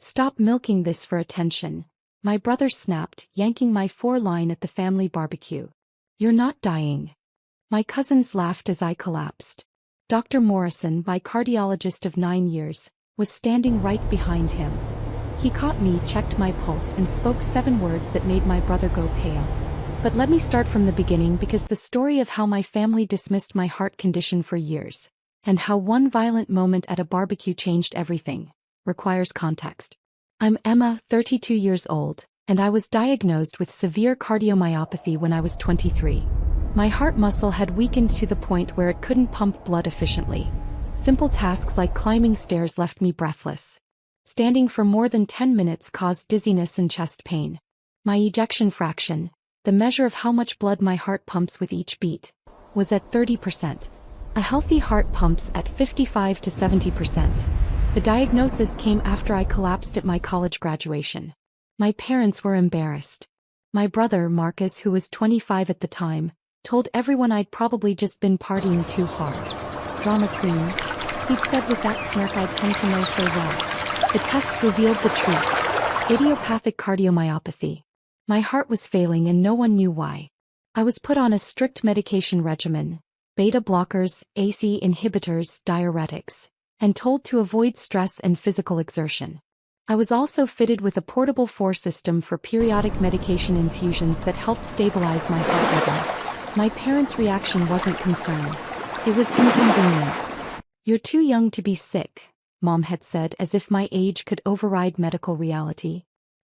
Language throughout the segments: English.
Stop milking this for attention, my brother snapped, yanking my foreline at the family barbecue. You're not dying. My cousins laughed as I collapsed. Dr. Morrison, my cardiologist of 9 years, was standing right behind him. He caught me, checked my pulse, and spoke 7 words that made my brother go pale. But let me start from the beginning, because the story of how my family dismissed my heart condition for years, and how one violent moment at a barbecue changed everything, requires context. I'm Emma, 32 years old, and I was diagnosed with severe cardiomyopathy when I was 23. My heart muscle had weakened to the point where it couldn't pump blood efficiently. Simple tasks like climbing stairs left me breathless. Standing for more than 10 minutes caused dizziness and chest pain. My ejection fraction, the measure of how much blood my heart pumps with each beat, was at 30%. A healthy heart pumps at 55 to 70%. The diagnosis came after I collapsed at my college graduation. My parents were embarrassed. My brother, Marcus, who was 25 at the time, told everyone I'd probably just been partying too hard. Drama queen, he'd said with that smirk I'd come to know so well. The tests revealed the truth. Idiopathic cardiomyopathy. My heart was failing and no one knew why. I was put on a strict medication regimen, beta blockers, ACE inhibitors, diuretics, and told to avoid stress and physical exertion. I was also fitted with a portable 4 system for periodic medication infusions that helped stabilize my heart rhythm. My parents' reaction wasn't concern. It was inconvenience. You're too young to be sick, Mom had said, as if my age could override medical reality.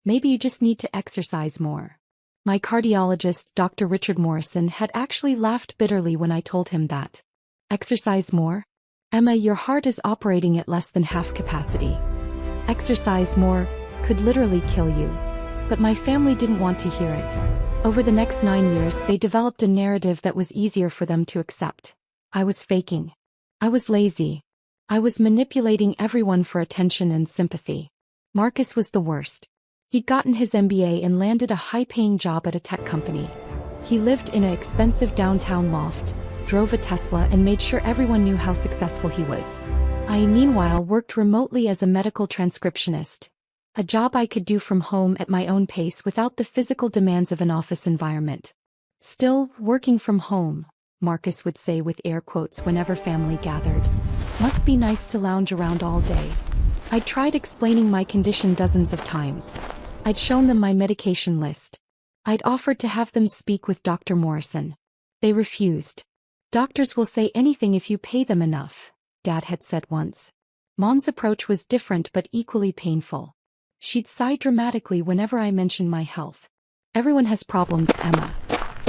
Maybe you just need to exercise more. My cardiologist, Dr. Richard Morrison, had actually laughed bitterly when I told him that. Exercise more? Emma, your heart is operating at less than half capacity. Exercise more could literally kill you. But my family didn't want to hear it. Over the next 9 years, they developed a narrative that was easier for them to accept. I was faking. I was lazy. I was manipulating everyone for attention and sympathy. Marcus was the worst. He'd gotten his MBA and landed a high-paying job at a tech company. He lived in an expensive downtown loft, drove a Tesla, and made sure everyone knew how successful he was. I, meanwhile, worked remotely as a medical transcriptionist, a job I could do from home at my own pace without the physical demands of an office environment. Still, working from home, Marcus would say with air quotes whenever family gathered. Must be nice to lounge around all day. I'd tried explaining my condition dozens of times. I'd shown them my medication list. I'd offered to have them speak with Dr. Morrison. They refused. Doctors will say anything if you pay them enough, Dad had said once. Mom's approach was different but equally painful. She'd sigh dramatically whenever I mentioned my health. Everyone has problems, Emma.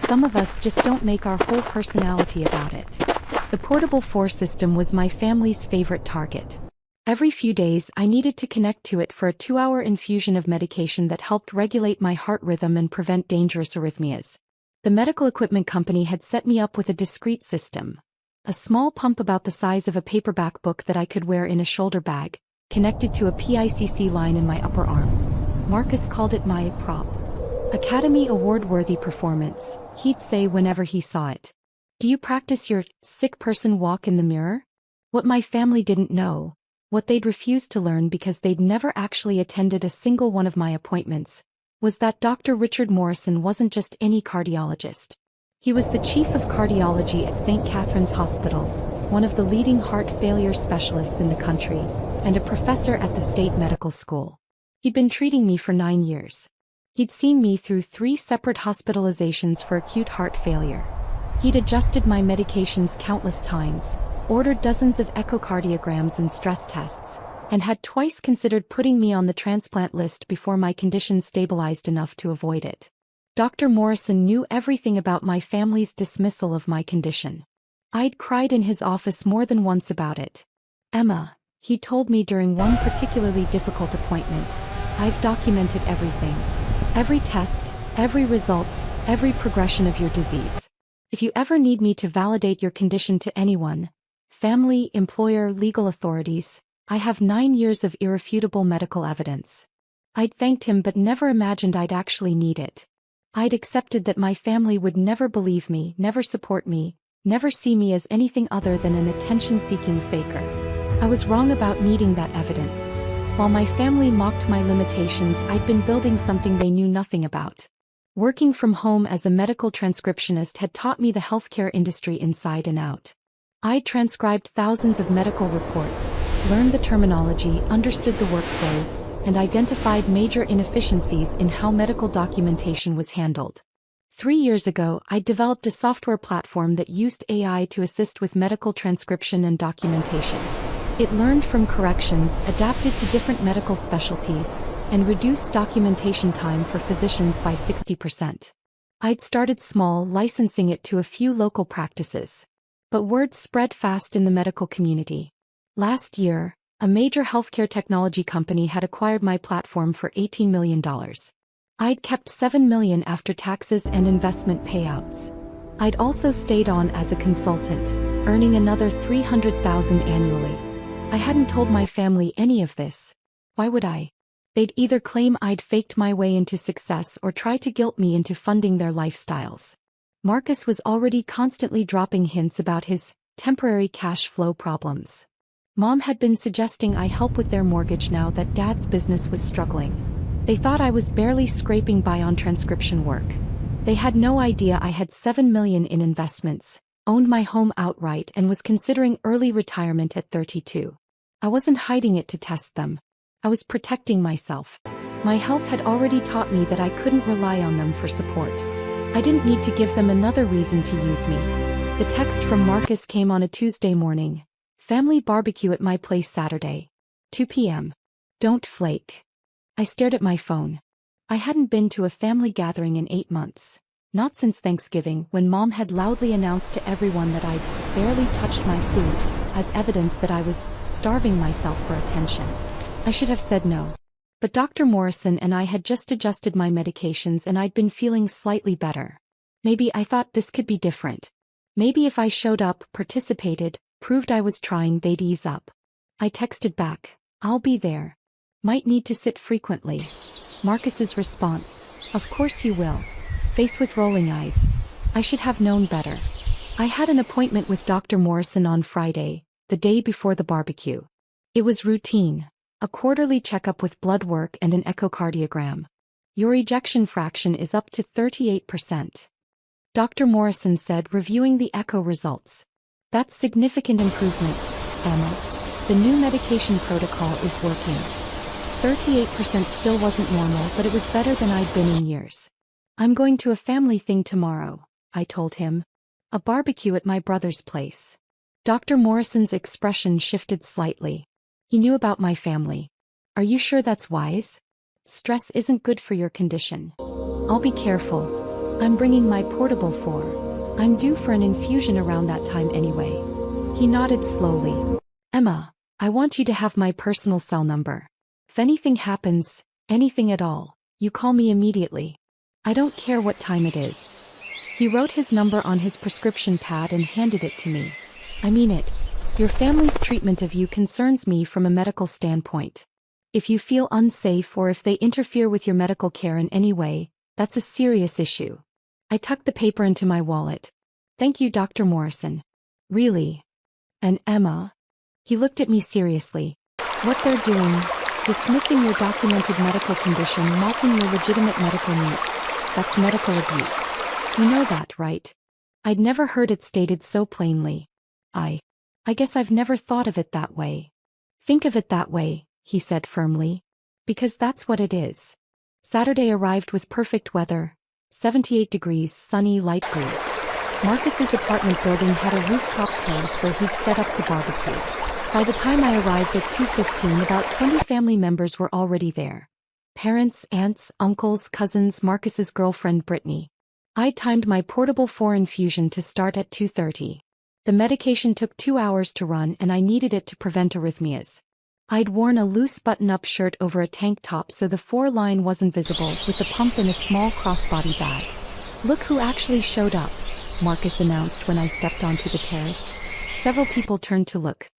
Some of us just don't make our whole personality about it. The portable 4 system was my family's favorite target. Every few days I needed to connect to it for a 2-hour infusion of medication that helped regulate my heart rhythm and prevent dangerous arrhythmias. The medical equipment company had set me up with a discreet system. A small pump about the size of a paperback book that I could wear in a shoulder bag, connected to a PICC line in my upper arm. Marcus called it my prop. Academy Award-worthy performance, he'd say whenever he saw it. Do you practice your sick person walk in the mirror? What my family didn't know, what they'd refused to learn because they'd never actually attended a single one of my appointments, was that Dr. Richard Morrison wasn't just any cardiologist. He was the chief of cardiology at St. Catherine's Hospital, one of the leading heart failure specialists in the country, and a professor at the state medical school. He'd been treating me for 9 years. He'd seen me through 3 separate hospitalizations for acute heart failure. He'd adjusted my medications countless times, ordered dozens of echocardiograms and stress tests, and had twice considered putting me on the transplant list before my condition stabilized enough to avoid it. Dr. Morrison knew everything about my family's dismissal of my condition. I'd cried in his office more than once about it. Emma, he told me during one particularly difficult appointment, I've documented everything. Every test, every result, every progression of your disease. If you ever need me to validate your condition to anyone, family, employer, legal authorities, I have 9 years of irrefutable medical evidence. I'd thanked him but never imagined I'd actually need it. I'd accepted that my family would never believe me, never support me, never see me as anything other than an attention-seeking faker. I was wrong about needing that evidence. While my family mocked my limitations, I'd been building something they knew nothing about. Working from home as a medical transcriptionist had taught me the healthcare industry inside and out. I'd transcribed thousands of medical reports, learned the terminology, understood the workflows, and identified major inefficiencies in how medical documentation was handled. 3 years ago, I developed a software platform that used AI to assist with medical transcription and documentation. It learned from corrections, adapted to different medical specialties, and reduced documentation time for physicians by 60%. I'd started small, licensing it to a few local practices. But word spread fast in the medical community. Last year, a major healthcare technology company had acquired my platform for $18 million. I'd kept $7 million after taxes and investment payouts. I'd also stayed on as a consultant, earning another $300,000 annually. I hadn't told my family any of this. Why would I? They'd either claim I'd faked my way into success or try to guilt me into funding their lifestyles. Marcus was already constantly dropping hints about his temporary cash flow problems. Mom had been suggesting I help with their mortgage now that Dad's business was struggling. They thought I was barely scraping by on transcription work. They had no idea I had $7 million in investments, owned my home outright, and was considering early retirement at 32. I wasn't hiding it to test them. I was protecting myself. My health had already taught me that I couldn't rely on them for support. I didn't need to give them another reason to use me. The text from Marcus came on a Tuesday morning. Family barbecue at my place Saturday. 2 p.m. Don't flake. I stared at my phone. I hadn't been to a family gathering in 8 months. Not since Thanksgiving, when Mom had loudly announced to everyone that I'd barely touched my food, as evidence that I was starving myself for attention. I should have said no. But Dr. Morrison and I had just adjusted my medications and I'd been feeling slightly better. Maybe I thought this could be different. Maybe if I showed up, participated, proved I was trying, they'd ease up. I texted back, "I'll be there. Might need to sit frequently." Marcus's response, "Of course you will." Face with rolling eyes. I should have known better. I had an appointment with Dr. Morrison on Friday, the day before the barbecue. It was routine. A quarterly checkup with blood work and an echocardiogram. "Your ejection fraction is up to 38%. Dr. Morrison said, reviewing the echo results. "That's significant improvement, Emma. The new medication protocol is working." 38% still wasn't normal, but it was better than I'd been in years. "I'm going to a family thing tomorrow," I told him. "A barbecue at my brother's place." Dr. Morrison's expression shifted slightly. He knew about my family. "Are you sure that's wise? Stress isn't good for your condition." "I'll be careful. I'm bringing my portable 4. I'm due for an infusion around that time anyway." He nodded slowly. "Emma, I want you to have my personal cell number. If anything happens, anything at all, you call me immediately. I don't care what time it is." He wrote his number on his prescription pad and handed it to me. "I mean it. Your family's treatment of you concerns me from a medical standpoint. If you feel unsafe or if they interfere with your medical care in any way, that's a serious issue." I tucked the paper into my wallet. "Thank you, Dr. Morrison." "Really? And Emma?" He looked at me seriously. "What they're doing, dismissing your documented medical condition, mocking your legitimate medical needs, that's medical abuse. You know that, right?" I'd never heard it stated so plainly. I guess I've never thought of it that way." "Think of it that way," he said firmly. "Because that's what it is." Saturday arrived with perfect weather. 78 degrees, sunny, light breeze. Marcus's apartment building had a rooftop terrace where he'd set up the barbecue. By the time I arrived at 2:15, about 20 family members were already there. Parents, aunts, uncles, cousins, Marcus's girlfriend Brittany. I timed my portable 4 infusion to start at 2:30. The medication took 2 hours to run and I needed it to prevent arrhythmias. I'd worn a loose button-up shirt over a tank top so the 4 line wasn't visible, with the pump in a small crossbody bag. "Look who actually showed up," Marcus announced when I stepped onto the terrace. Several people turned to look.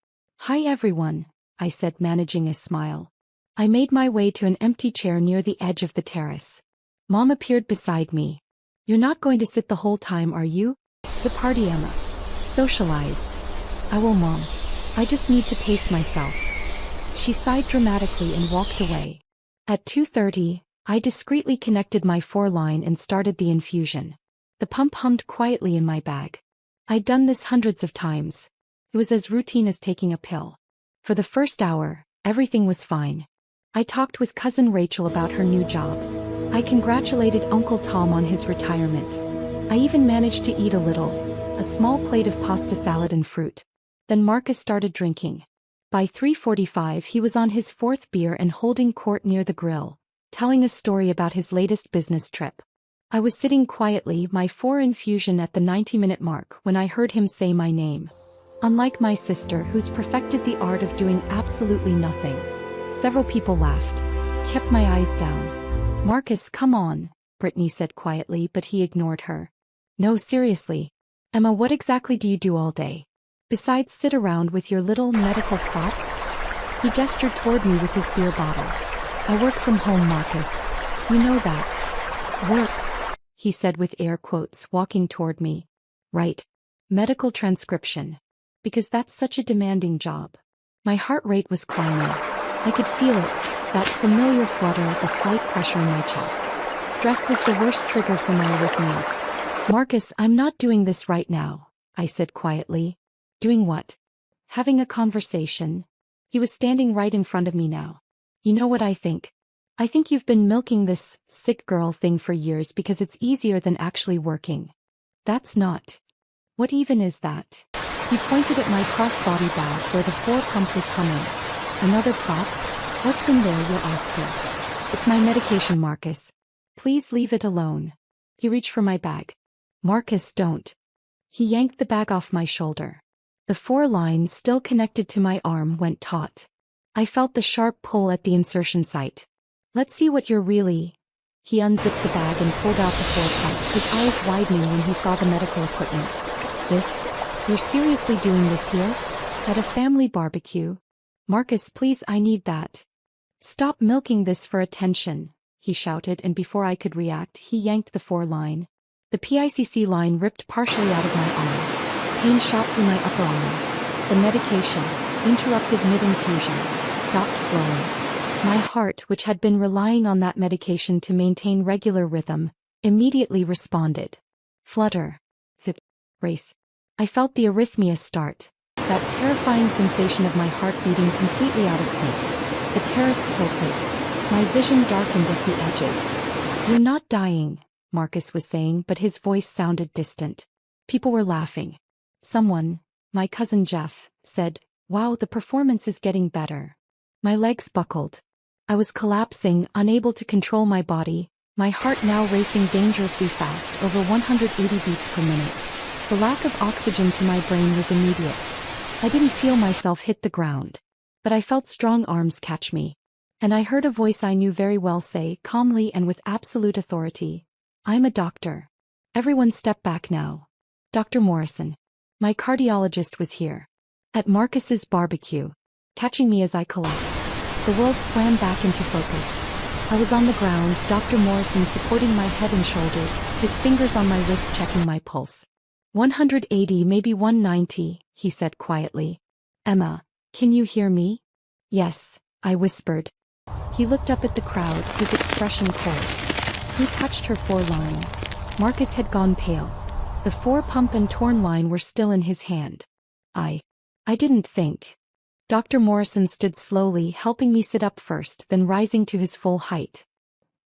"Hi everyone," I said, managing a smile. I made my way to an empty chair near the edge of the terrace. Mom appeared beside me. "You're not going to sit the whole time, are you? It's a party, Emma. Socialize." "I will, Mom. I just need to pace myself." She sighed dramatically and walked away. At 2:30, I discreetly connected my 4-line and started the infusion. The pump hummed quietly in my bag. I'd done this hundreds of times. It was as routine as taking a pill. For the first hour, everything was fine. I talked with cousin Rachel about her new job. I congratulated Uncle Tom on his retirement. I even managed to eat a little, a small plate of pasta salad and fruit. Then Marcus started drinking. By 3:45 he was on his 4th beer and holding court near the grill, telling a story about his latest business trip. I was sitting quietly, my 4 infusion at the 90-minute mark, when I heard him say my name. Unlike my sister, who's perfected the art of doing absolutely nothing. Several people laughed. Kept my eyes down. "Marcus, come on," Brittany said quietly, but he ignored her. "No, seriously. Emma, what exactly do you do all day? Besides sit around with your little medical props?" He gestured toward me with his beer bottle. "I work from home, Marcus. You know that." "Work?" he said with air quotes, walking toward me. "Right. Medical transcription. Because that's such a demanding job." My heart rate was climbing. I could feel it, that familiar flutter, the slight pressure in my chest. Stress was the worst trigger for my arrhythmias. "Marcus, I'm not doing this right now," I said quietly. "Doing what?" "Having a conversation." He was standing right in front of me now. "You know what I think? I think you've been milking this sick girl thing for years because it's easier than actually working." "That's not. What even is that?" He pointed at my crossbody bag where the 4 pump would come in. "Another prop? What's in there, you're asking?" "It's my medication, Marcus. Please leave it alone." He reached for my bag. "Marcus, don't." He yanked the bag off my shoulder. The 4-line, still connected to my arm, went taut. I felt the sharp pull at the insertion site. "Let's see what you're really—" He unzipped the bag and pulled out the 4 pump, his eyes widening when he saw the medical equipment. "This? You're seriously doing this here? At a family barbecue? Marcus, please, I need that." "Stop milking this for attention," he shouted, and before I could react, he yanked the 4-line. The PICC line ripped partially out of my arm. Pain shot through my upper arm. The medication, interrupted mid-infusion, stopped flowing. My heart, which had been relying on that medication to maintain regular rhythm, immediately responded. Flutter. Thip. Race. I felt the arrhythmia start. That terrifying sensation of my heart beating completely out of sync. The terrace tilted. My vision darkened at the edges. "You're not dying," Marcus was saying, but his voice sounded distant. People were laughing. Someone, my cousin Jeff, said, "Wow, the performance is getting better." My legs buckled. I was collapsing, unable to control my body, my heart now racing dangerously fast, over 180 beats per minute. The lack of oxygen to my brain was immediate. I didn't feel myself hit the ground. But I felt strong arms catch me. And I heard a voice I knew very well say, calmly and with absolute authority, "I'm a doctor. Everyone step back now. Dr. Morrison." My cardiologist was here. At Marcus's barbecue. Catching me as I collapsed. The world swam back into focus. I was on the ground, Dr. Morrison supporting my head and shoulders, his fingers on my wrist checking my pulse. 180, maybe 190, he said quietly. "Emma, can you hear me?" "Yes," I whispered. He looked up at the crowd, his expression cold. He touched her 4-line. Marcus had gone pale. The 4 pump and torn line were still in his hand. I didn't think. Dr. Morrison stood slowly, helping me sit up first, then rising to his full height.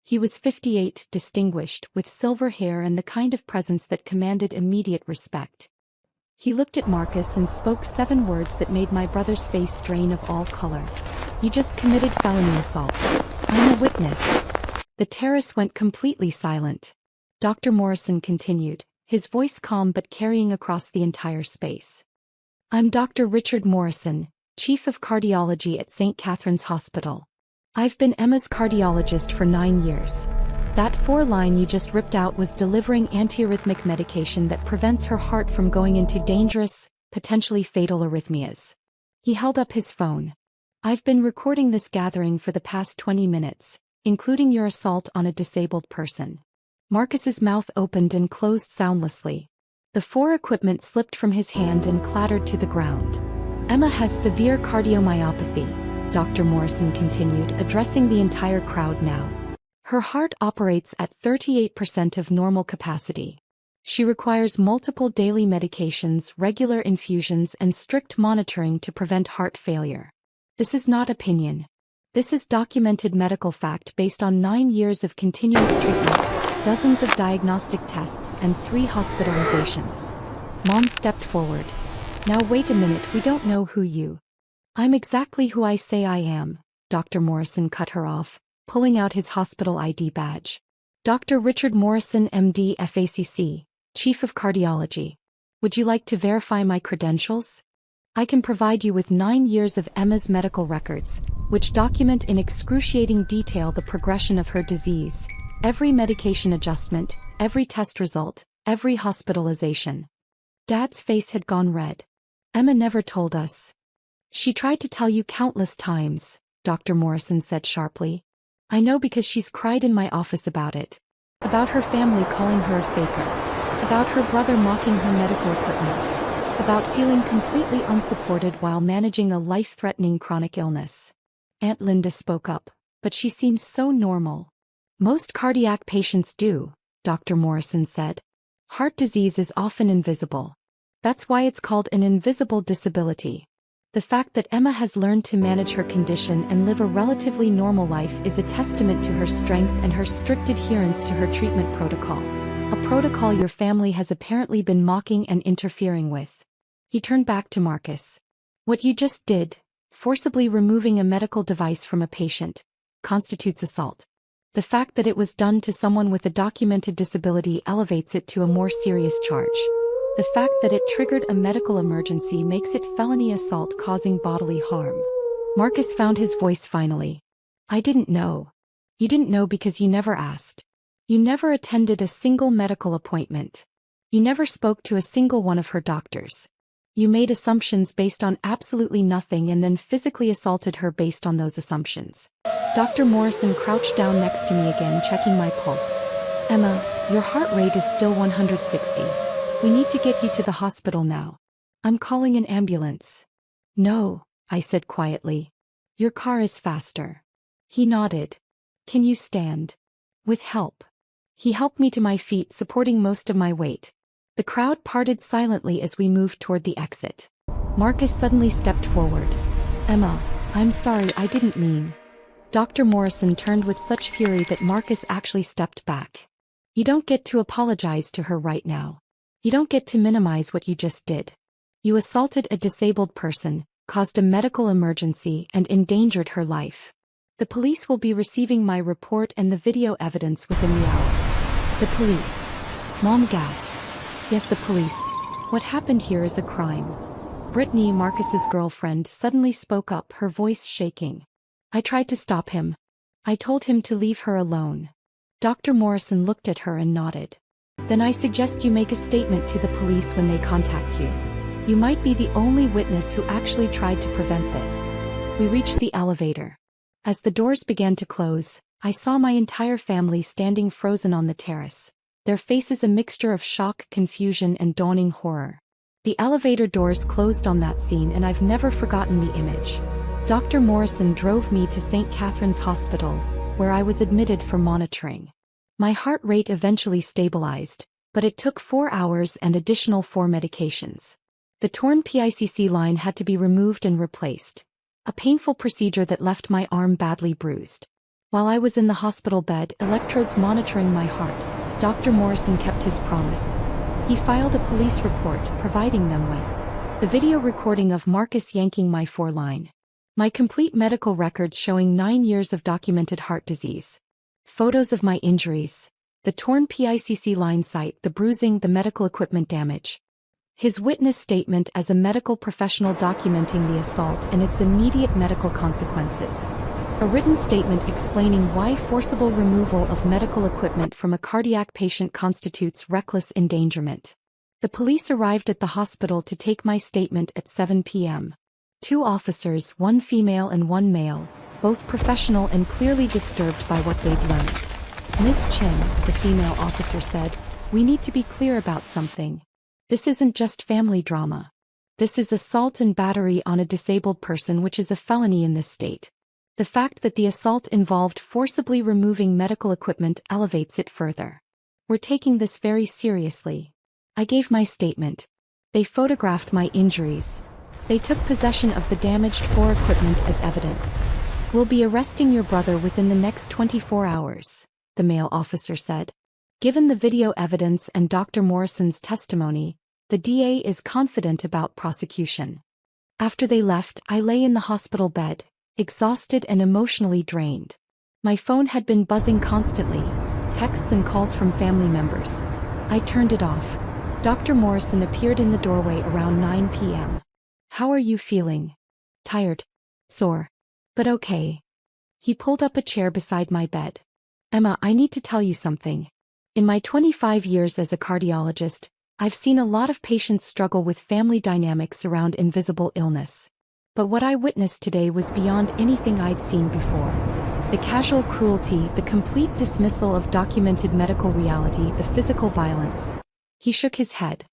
He was 58, distinguished, with silver hair and the kind of presence that commanded immediate respect. He looked at Marcus and spoke 7 words that made my brother's face drain of all color. "You just committed felony assault. I'm a witness." The terrace went completely silent. Dr. Morrison continued, his voice calm but carrying across the entire space. "I'm Dr. Richard Morrison, Chief of Cardiology at St. Catherine's Hospital. I've been Emma's cardiologist for 9 years. That 4-line you just ripped out was delivering antiarrhythmic medication that prevents her heart from going into dangerous, potentially fatal arrhythmias." He held up his phone. "I've been recording this gathering for the past 20 minutes, including your assault on a disabled person." Marcus's mouth opened and closed soundlessly. The 4 equipment slipped from his hand and clattered to the ground. "Emma has severe cardiomyopathy. Dr. Morrison continued, addressing the entire crowd now. Her heart operates at 38% of normal capacity. She requires multiple daily medications, regular infusions, and strict monitoring to prevent heart failure. This is not opinion. This is documented medical fact based on 9 years of continuous treatment, dozens of diagnostic tests, and 3 hospitalizations. Mom stepped forward. Now wait a minute, we don't know who you. I'm exactly who I say I am, Dr. Morrison cut her off, pulling out his hospital ID badge. Dr. Richard Morrison, MD, FACC, Chief of Cardiology. Would you like to verify my credentials? I can provide you with 9 years of Emma's medical records, which document in excruciating detail the progression of her disease, every medication adjustment, every test result, every hospitalization. Dad's face had gone red. Emma never told us. She tried to tell you countless times, Dr. Morrison said sharply. I know because she's cried in my office about it. About her family calling her a faker. About her brother mocking her medical equipment. About feeling completely unsupported while managing a life-threatening chronic illness. Aunt Linda spoke up, but she seems so normal. Most cardiac patients do, Dr. Morrison said. Heart disease is often invisible. That's why it's called an invisible disability. The fact that Emma has learned to manage her condition and live a relatively normal life is a testament to her strength and her strict adherence to her treatment protocol. A protocol your family has apparently been mocking and interfering with. He turned back to Marcus. What you just did, forcibly removing a medical device from a patient, constitutes assault. The fact that it was done to someone with a documented disability elevates it to a more serious charge. The fact that it triggered a medical emergency makes it felony assault causing bodily harm. Marcus found his voice finally. I didn't know. You didn't know because you never asked. You never attended a single medical appointment. You never spoke to a single one of her doctors. You made assumptions based on absolutely nothing and then physically assaulted her based on those assumptions. Dr. Morrison crouched down next to me again, checking my pulse. Emma, your heart rate is still 160. We need to get you to the hospital now. I'm calling an ambulance. No, I said quietly. Your car is faster. He nodded. Can you stand? With help. He helped me to my feet, supporting most of my weight. The crowd parted silently as we moved toward the exit. Marcus suddenly stepped forward. Emma, I'm sorry, I didn't mean. Dr. Morrison turned with such fury that Marcus actually stepped back. You don't get to apologize to her right now. You don't get to minimize what you just did. You assaulted a disabled person, caused a medical emergency, and endangered her life. The police will be receiving my report and the video evidence within the hour. The police. Mom gasped. Yes, the police. What happened here is a crime. Brittany, Marcus's girlfriend, suddenly spoke up, her voice shaking. I tried to stop him. I told him to leave her alone. Dr. Morrison looked at her and nodded. Then I suggest you make a statement to the police when they contact you. You might be the only witness who actually tried to prevent this. We reached the elevator. As the doors began to close, I saw my entire family standing frozen on the terrace, their faces a mixture of shock, confusion, and dawning horror. The elevator doors closed on that scene, and I've never forgotten the image. Dr. Morrison drove me to St. Catherine's Hospital, where I was admitted for monitoring. My heart rate eventually stabilized, but it took 4 hours and additional 4 medications. The torn PICC line had to be removed and replaced. A painful procedure that left my arm badly bruised. While I was in the hospital bed, electrodes monitoring my heart, Dr. Morrison kept his promise. He filed a police report, providing them with the video recording of Marcus yanking my 4 line. My complete medical records showing 9 years of documented heart disease. Photos of my injuries, the torn PICC line site, the bruising, the medical equipment damage. His witness statement as a medical professional documenting the assault and its immediate medical consequences. A written statement explaining why forcible removal of medical equipment from a cardiac patient constitutes reckless endangerment. The police arrived at the hospital to take my statement at 7 p.m. 2 officers, 1 female and 1 male, both professional and clearly disturbed by what they'd learned. Miss Chin, the female officer said, we need to be clear about something. This isn't just family drama. This is assault and battery on a disabled person, which is a felony in this state. The fact that the assault involved forcibly removing medical equipment elevates it further. We're taking this very seriously. I gave my statement. They photographed my injuries. They took possession of the damaged floor equipment as evidence. We'll be arresting your brother within the next 24 hours, the male officer said. Given the video evidence and Dr. Morrison's testimony, the DA is confident about prosecution. After they left, I lay in the hospital bed, exhausted and emotionally drained. My phone had been buzzing constantly, texts and calls from family members. I turned it off. Dr. Morrison appeared in the doorway around 9 p.m. How are you feeling? Tired. Sore. But okay. He pulled up a chair beside my bed. Emma, I need to tell you something. In my 25 years as a cardiologist, I've seen a lot of patients struggle with family dynamics around invisible illness. But what I witnessed today was beyond anything I'd seen before. The casual cruelty, the complete dismissal of documented medical reality, the physical violence. He shook his head.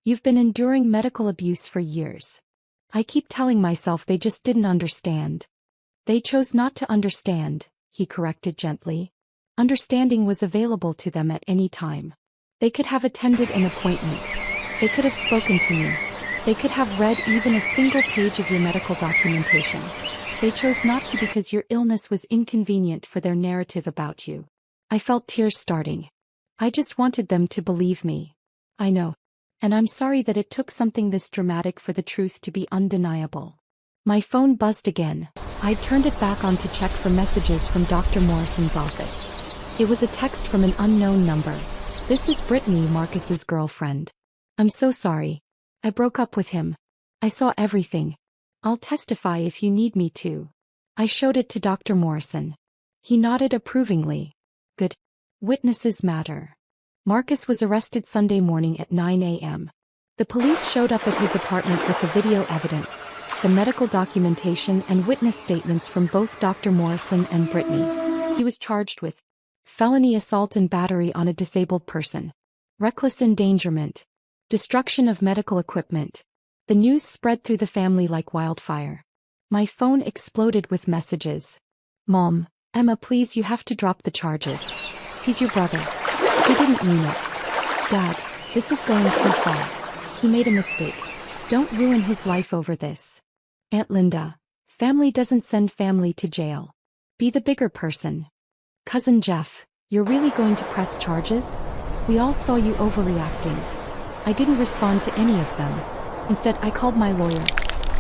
You've been enduring medical abuse for years. I keep telling myself they just didn't understand. They chose not to understand, he corrected gently. Understanding was available to them at any time. They could have attended an appointment. They could have spoken to me. They could have read even a single page of your medical documentation. They chose not to because your illness was inconvenient for their narrative about you. I felt tears starting. I just wanted them to believe me. I know. And I'm sorry that it took something this dramatic for the truth to be undeniable. My phone buzzed again. I turned it back on to check for messages from Dr. Morrison's office. It was a text from an unknown number. This is Brittany, Marcus's girlfriend. I'm so sorry. I broke up with him. I saw everything. I'll testify if you need me to. I showed it to Dr. Morrison. He nodded approvingly. Good. Witnesses matter. Marcus was arrested Sunday morning at 9 a.m. The police showed up at his apartment with the video evidence, the medical documentation and witness statements from both Dr. Morrison and Brittany. He was charged with felony assault and battery on a disabled person, reckless endangerment, destruction of medical equipment. The news spread through the family like wildfire. My phone exploded with messages. Mom, Emma, please, you have to drop the charges. He's your brother. He didn't mean it. Dad, this is going too far. He made a mistake. Don't ruin his life over this. Aunt Linda, family doesn't send family to jail. Be the bigger person. Cousin Jeff, you're really going to press charges? We all saw you overreacting. I didn't respond to any of them. Instead, I called my lawyer.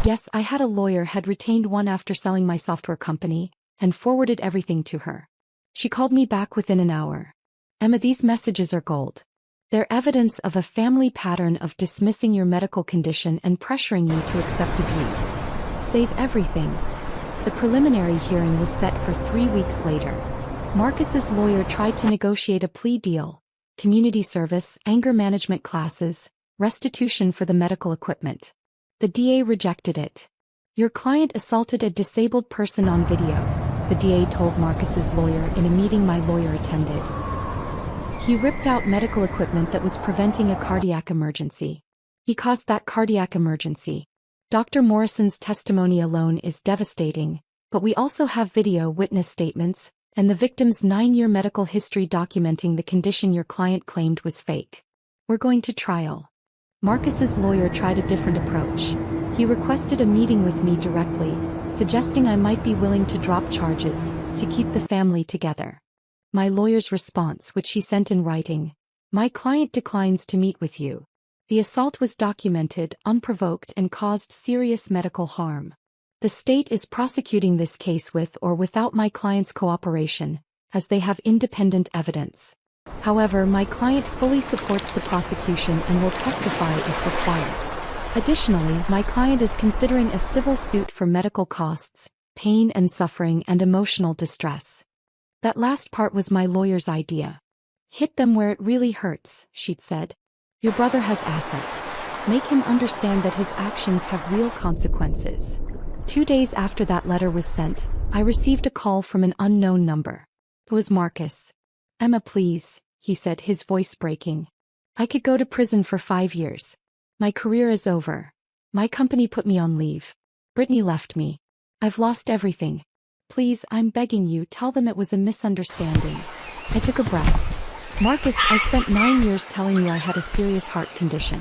Yes, I had a lawyer, had retained one after selling my software company, and forwarded everything to her. She called me back within an hour. Emma, these messages are gold. They're evidence of a family pattern of dismissing your medical condition and pressuring you to accept abuse. Save everything. The preliminary hearing was set for 3 weeks later. Marcus's lawyer tried to negotiate a plea deal, community service, anger management classes, restitution for the medical equipment. The DA rejected it. Your client assaulted a disabled person on video, the DA told Marcus's lawyer in a meeting my lawyer attended. He ripped out medical equipment that was preventing a cardiac emergency. He caused that cardiac emergency. Dr. Morrison's testimony alone is devastating, but we also have video witness statements, and the victim's 9-year medical history documenting the condition your client claimed was fake. We're going to trial. Marcus's lawyer tried a different approach. He requested a meeting with me directly, suggesting I might be willing to drop charges, to keep the family together. My lawyer's response, which he sent in writing: my client declines to meet with you. The assault was documented, unprovoked, and caused serious medical harm. The state is prosecuting this case with or without my client's cooperation, as they have independent evidence. However, my client fully supports the prosecution and will testify if required. Additionally, my client is considering a civil suit for medical costs, pain and suffering, and emotional distress. That last part was my lawyer's idea. Hit them where it really hurts, she'd said. Your brother has assets. Make him understand that his actions have real consequences. 2 days after that letter was sent, I received a call from an unknown number. It was Marcus. Emma, please, he said, his voice breaking. I could go to prison for 5 years. My career is over. My company put me on leave. Brittany left me. I've lost everything. Please, I'm begging you, tell them it was a misunderstanding. I took a breath. Marcus, I spent 9 years telling you I had a serious heart condition.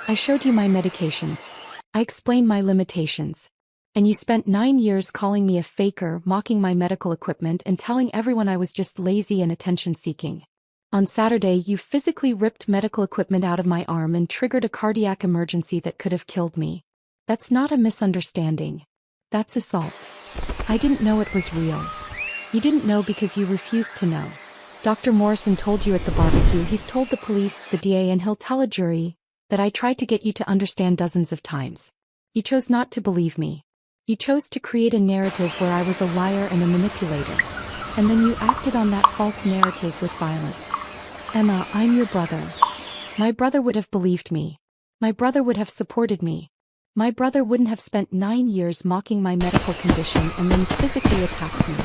I showed you my medications. I explained my limitations. And you spent 9 years calling me a faker, mocking my medical equipment and telling everyone I was just lazy and attention-seeking. On Saturday, you physically ripped medical equipment out of my arm and triggered a cardiac emergency that could have killed me. That's not a misunderstanding. That's assault. I didn't know it was real. You didn't know because you refused to know. Dr. Morrison told you at the barbecue, he's told the police, the DA, and he'll tell a jury that I tried to get you to understand dozens of times. You chose not to believe me. You chose to create a narrative where I was a liar and a manipulator. And then you acted on that false narrative with violence. Emma, I'm your brother. My brother would have believed me. My brother would have supported me. My brother wouldn't have spent 9 years mocking my medical condition and then physically attacked me.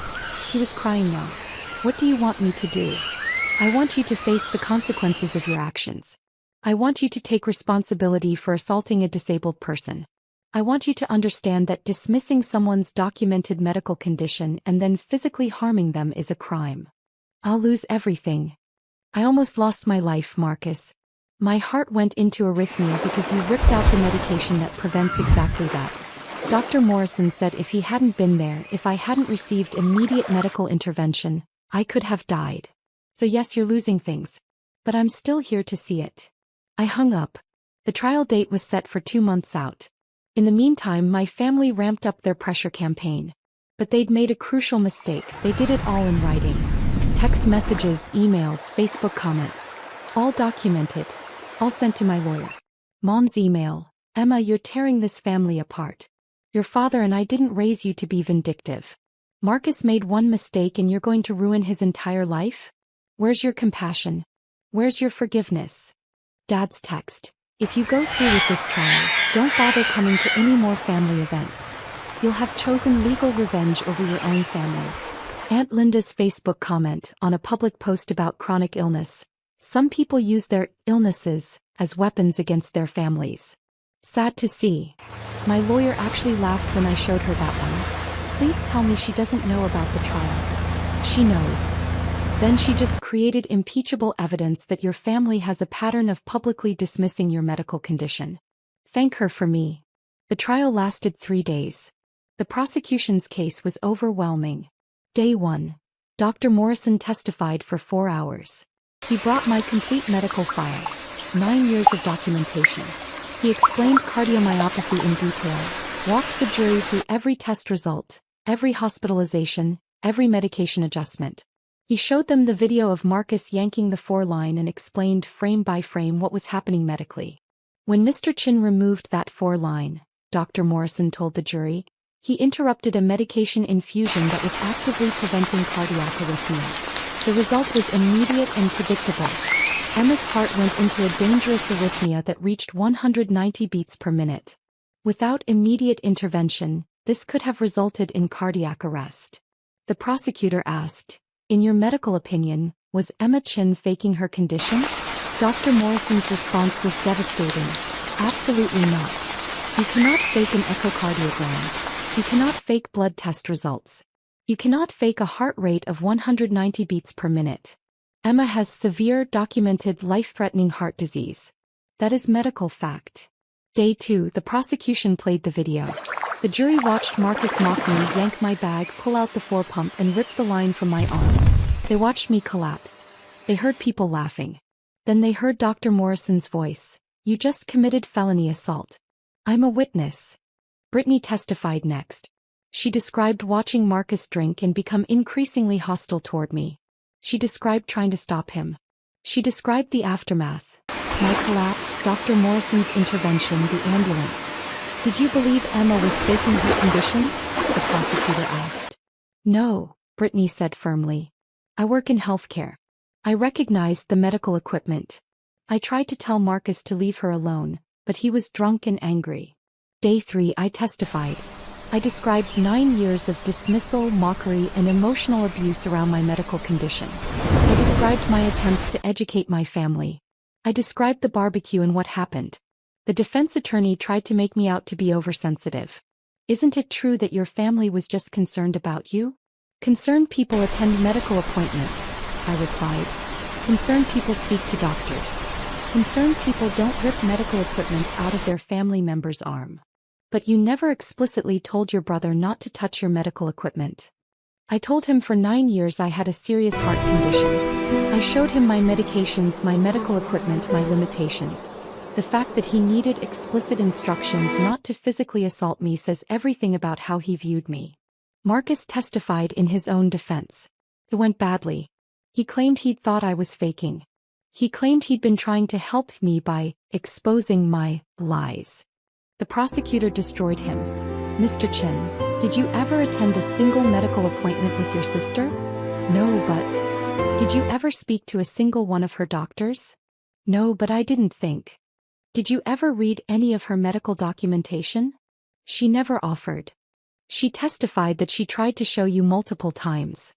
He was crying now. What do you want me to do? I want you to face the consequences of your actions. I want you to take responsibility for assaulting a disabled person. I want you to understand that dismissing someone's documented medical condition and then physically harming them is a crime. I'll lose everything. I almost lost my life, Marcus. My heart went into arrhythmia because you ripped out the medication that prevents exactly that. Dr. Morrison said if he hadn't been there, if I hadn't received immediate medical intervention, I could have died. So yes, you're losing things. But I'm still here to see it. I hung up. The trial date was set for 2 months out. In the meantime, my family ramped up their pressure campaign. But they'd made a crucial mistake. They did it all in writing. Text messages, emails, Facebook comments. All documented. All sent to my lawyer. Mom's email. Emma, you're tearing this family apart. Your father and I didn't raise you to be vindictive. Marcus made one mistake and you're going to ruin his entire life? Where's your compassion? Where's your forgiveness? Dad's text. If you go through with this trial, don't bother coming to any more family events. You'll have chosen legal revenge over your own family. Aunt Linda's Facebook comment on a public post about chronic illness. Some people use their illnesses as weapons against their families. Sad to see. My lawyer actually laughed when I showed her that one. Please tell me she doesn't know about the trial. She knows. Then she just created impeachable evidence that your family has a pattern of publicly dismissing your medical condition. Thank her for me. The trial lasted 3 days. The prosecution's case was overwhelming. Day 1. Dr. Morrison testified for 4 hours. He brought my complete medical file, 9 years of documentation. He explained cardiomyopathy in detail, walked the jury through every test result, every hospitalization, every medication adjustment. He showed them the video of Marcus yanking the 4-line and explained frame by frame what was happening medically. When Mr. Chin removed that 4-line, Dr. Morrison told the jury, he interrupted a medication infusion that was actively preventing cardiac arrhythmia. The result was immediate and predictable. Emma's heart went into a dangerous arrhythmia that reached 190 beats per minute. Without immediate intervention, this could have resulted in cardiac arrest. The prosecutor asked, in your medical opinion, was Emma Chin faking her condition? Dr. Morrison's response was devastating. Absolutely not. You cannot fake an echocardiogram. You cannot fake blood test results. You cannot fake a heart rate of 190 beats per minute. Emma has severe, documented, life-threatening heart disease. That is medical fact. Day 2, the prosecution played the video. The jury watched Marcus mock me, yank my bag, pull out the 4-pump and rip the line from my arm. They watched me collapse. They heard people laughing. Then they heard Dr. Morrison's voice. You just committed felony assault. I'm a witness. Brittany testified next. She described watching Marcus drink and become increasingly hostile toward me. She described trying to stop him. She described the aftermath. My collapse, Dr. Morrison's intervention, the ambulance. Did you believe Emma was faking her condition? The prosecutor asked. No, Brittany said firmly. I work in healthcare. I recognized the medical equipment. I tried to tell Marcus to leave her alone, but he was drunk and angry. Day 3, I testified. I described 9 years of dismissal, mockery, and emotional abuse around my medical condition. I described my attempts to educate my family. I described the barbecue and what happened. The defense attorney tried to make me out to be oversensitive. Isn't it true that your family was just concerned about you? Concerned people attend medical appointments, I replied. Concerned people speak to doctors. Concerned people don't rip medical equipment out of their family member's arm. But you never explicitly told your brother not to touch your medical equipment. I told him for 9 years I had a serious heart condition. I showed him my medications, my medical equipment, my limitations. The fact that he needed explicit instructions not to physically assault me says everything about how he viewed me. Marcus testified in his own defense. It went badly. He claimed he'd thought I was faking. He claimed he'd been trying to help me by exposing my lies. The prosecutor destroyed him. Mr. Chin, did you ever attend a single medical appointment with your sister? No, but... Did you ever speak to a single one of her doctors? No, but I didn't think. Did you ever read any of her medical documentation? She never offered. She testified that she tried to show you multiple times.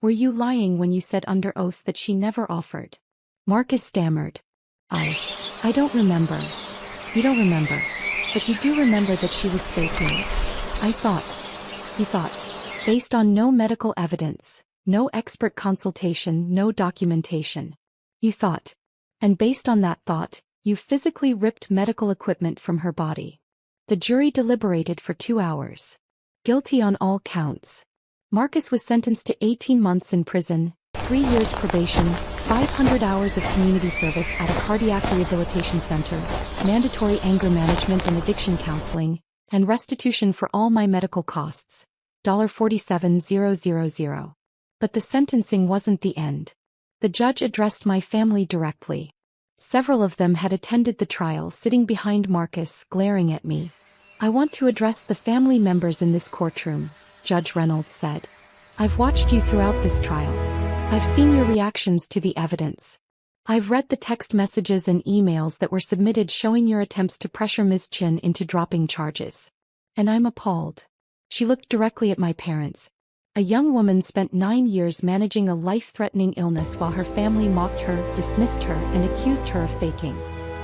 Were you lying when you said under oath that she never offered? Marcus stammered. I don't remember. You don't remember. But you do remember that she was faking. He thought. Based on no medical evidence, no expert consultation, no documentation. You thought. And based on that thought, you physically ripped medical equipment from her body. The jury deliberated for 2 hours. Guilty on all counts. Marcus was sentenced to 18 months in prison, 3 years probation, 500 hours of community service at a cardiac rehabilitation center, mandatory anger management and addiction counseling, and restitution for all my medical costs. $47,000. But the sentencing wasn't the end. The judge addressed my family directly. Several of them had attended the trial, sitting behind Marcus, glaring at me. I want to address the family members in this courtroom, Judge Reynolds said. I've watched you throughout this trial. I've seen your reactions to the evidence. I've read the text messages and emails that were submitted showing your attempts to pressure Ms. Chin into dropping charges. And I'm appalled. She looked directly at my parents. A young woman spent 9 years managing a life-threatening illness while her family mocked her, dismissed her, and accused her of faking.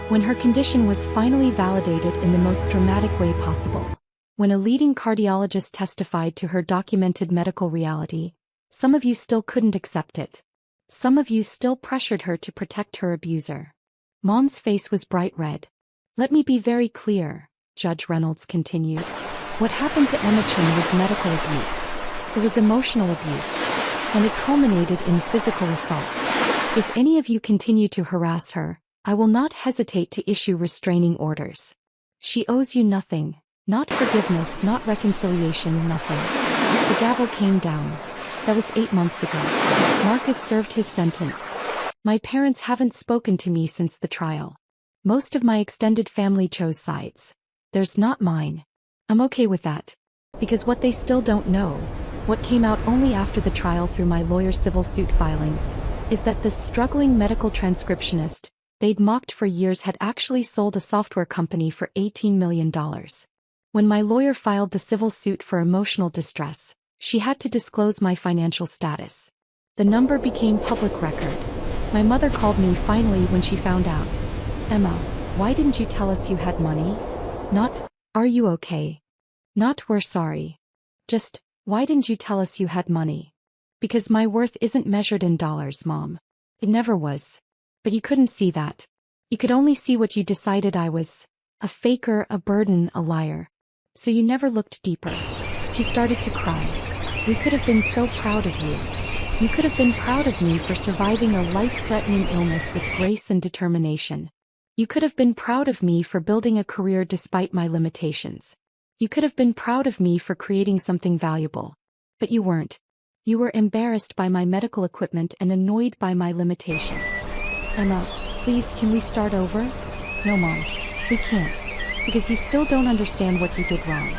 When her condition was finally validated in the most dramatic way possible. When a leading cardiologist testified to her documented medical reality, some of you still couldn't accept it. Some of you still pressured her to protect her abuser. Mom's face was bright red. Let me be very clear, Judge Reynolds continued. What happened to Emma Chin was medical abuse. It was emotional abuse. And it culminated in physical assault. If any of you continue to harass her, I will not hesitate to issue restraining orders. She owes you nothing, not forgiveness, not reconciliation, nothing. The gavel came down. That was 8 months ago. Marcus served his sentence. My parents haven't spoken to me since the trial. Most of my extended family chose sides. There's not mine. I'm okay with that. Because what they still don't know, what came out only after the trial through my lawyer's civil suit filings, is that the struggling medical transcriptionist they'd mocked for years had actually sold a software company for $18 million. When my lawyer filed the civil suit for emotional distress, she had to disclose my financial status. The number became public record. My mother called me finally when she found out. Emma, why didn't you tell us you had money? Not, are you okay? Not, we're sorry. Just, why didn't you tell us you had money? Because my worth isn't measured in dollars, Mom. It never was. But you couldn't see that. You could only see what you decided I was. A faker, a burden, a liar. So you never looked deeper. She started to cry. We could have been so proud of you. You could have been proud of me for surviving a life-threatening illness with grace and determination. You could have been proud of me for building a career despite my limitations. You could have been proud of me for creating something valuable. But you weren't. You were embarrassed by my medical equipment and annoyed by my limitations. Emma, please, can we start over? No, Mom. We can't. Because you still don't understand what you did wrong.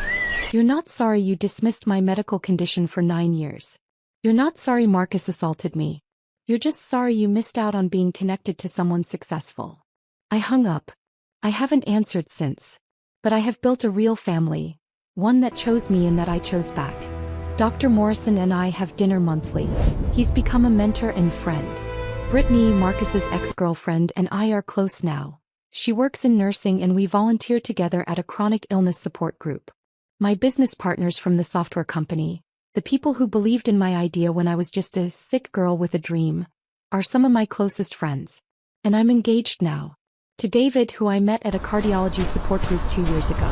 You're not sorry you dismissed my medical condition for 9 years. You're not sorry Marcus assaulted me. You're just sorry you missed out on being connected to someone successful. I hung up. I haven't answered since. But I have built a real family. One that chose me and that I chose back. Dr. Morrison and I have dinner monthly. He's become a mentor and friend. Brittany, Marcus's ex-girlfriend, and I are close now. She works in nursing and we volunteer together at a chronic illness support group. My business partners from the software company, the people who believed in my idea when I was just a sick girl with a dream, are some of my closest friends. And I'm engaged now. To David, who I met at a cardiology support group 2 years ago.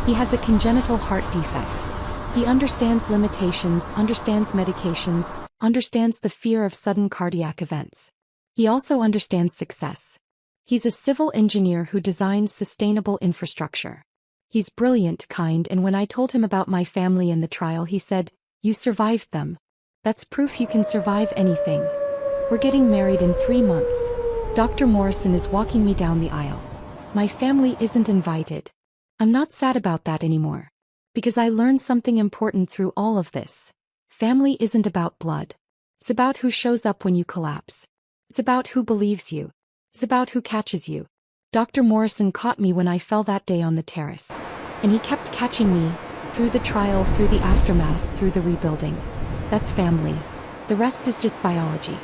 He has a congenital heart defect. He understands limitations, understands medications, understands the fear of sudden cardiac events. He also understands success. He's a civil engineer who designs sustainable infrastructure. He's brilliant, kind, and when I told him about my family and the trial, he said, "You survived them. That's proof you can survive anything." We're getting married in 3 months. Dr. Morrison is walking me down the aisle. My family isn't invited. I'm not sad about that anymore. Because I learned something important through all of this. Family isn't about blood. It's about who shows up when you collapse. It's about who believes you. It's about who catches you. Dr. Morrison caught me when I fell that day on the terrace. And he kept catching me, through the trial, through the aftermath, through the rebuilding. That's family. The rest is just biology.